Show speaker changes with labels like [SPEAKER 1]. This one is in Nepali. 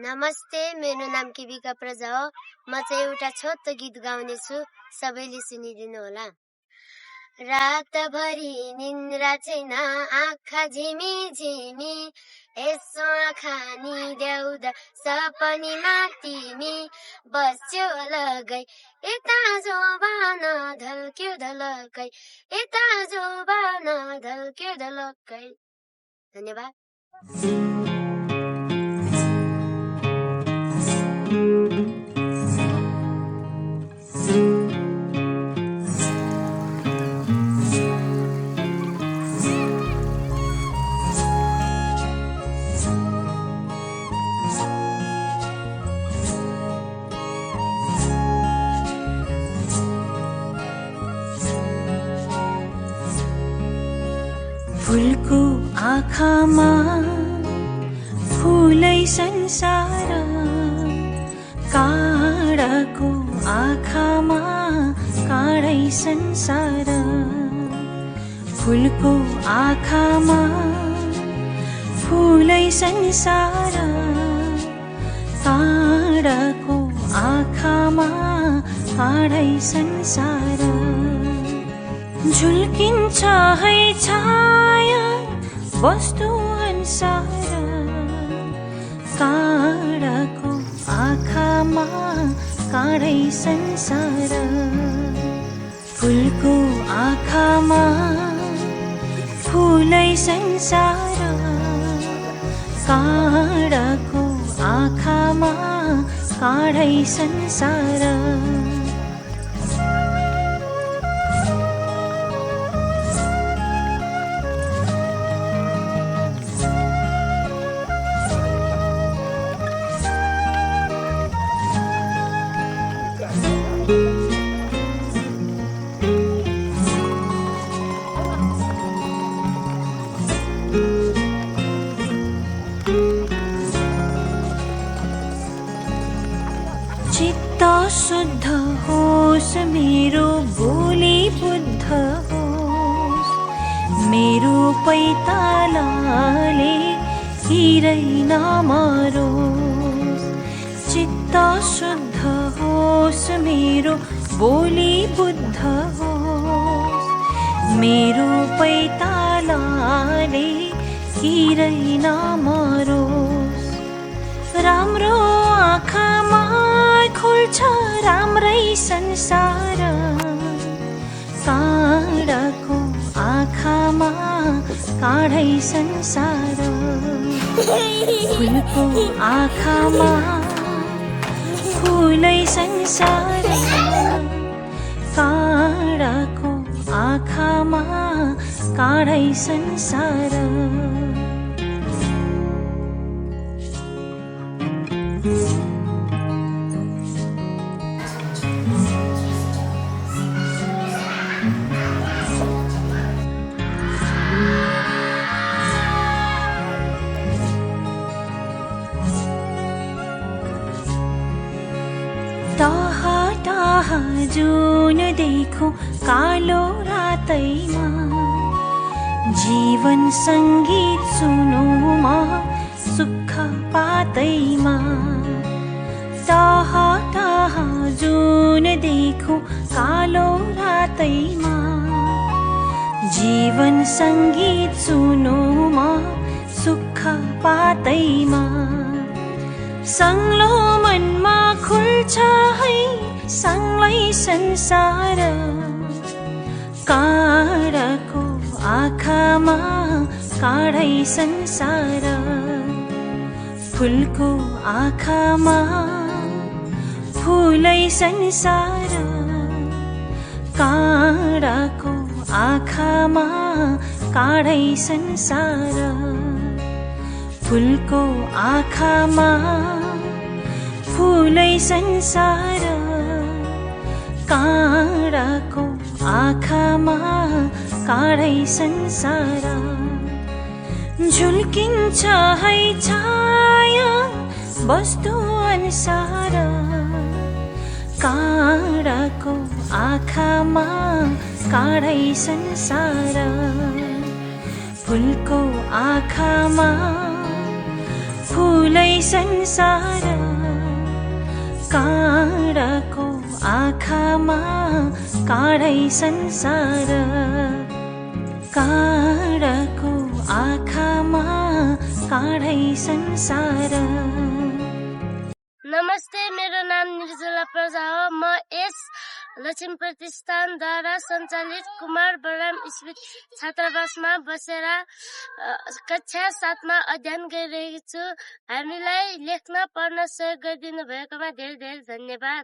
[SPEAKER 1] नमस्ते, मेरो नाम केविका प्रजा हो। म चाहिँ एउटा छोटो गीत गाउने छु, सबैले सुनिदिनु होला। रातभरि निन्द्रा छैन, आँखा झिमी झिमी, यसो आँखा निद्याउँदा सपनीमा तिमी बस्यो लगै, यता जोबान ढल्क्यो ढलकै, यता जोबान ढल्क्यो ढलकै। धन्यवाद।
[SPEAKER 2] फुलको आँखामा फुलै संसार, काँडाको आँखामा काँडै संसार। फुलको आँखामा फुलै संसार, काँडाको आँखामा काँडै संसार। झुल्किन्छ है छाया वस्तु अनुसार, काँडाको आँखामा काँडै संसार। फुलको आँखामा फुलै संसार, काँडाको आँखामा काँडै संसार। चित्त शुद्ध होस्, मेरो बोली बुद्ध होस्, मेरो पैतालाले हिरै नमरोस्। चित्त शुद्ध होस्, मेरो बोली बुद्ध होस्, मेरो पैतालाले हिरै नमरोस्। राम्रो आँखामा खुल्छ राम्रै संसार, काँडाको आँखामा काँडै संसार। फुलको आँखामा फुलै संसार, काँडाको आँखामा काँडै संसार। टाहा टाहा जुन देखो कालो रातैमा, जीवन सङ्गीत सुनुमा सुख पातैमा। टाहा टाहा जुन देखो कालो रातैमा, जीवन सङ्गीत सुनुमा सुख पातैमा। संग्लो मनमा खुल्छ है सँगै संसार, काँडाको आँखामा काँडै संसार। फुलको आँखामा फुलै संसार, काँडाको आँखामा काँडै संसार। फुलको आँखामा फुलै संसार, काँडाको आँखामा काँडै संसार। झुल्किन्छ है छाया वस्तु अनुसार, काँडाको आँखामा काँडै संसार। फुलको आँखामा ठुलै संसार काँडाको आँखामा काँडै संसार काँडाको आँखामा काँडै संसार
[SPEAKER 1] नमस्ते, मेरो नाम निर्जला प्रजा हो। म यस लक्ष्मी प्रतिष्ठानद्वारा सञ्चालित कुमार बलराम स्मृत छात्रावासमा बसेर कक्षा 7 मा अध्ययन गरिरहेकी छु। हामीलाई लेख्न पढ्न सहयोग गरिदिनु भएकोमा धेरै धेरै धन्यवाद।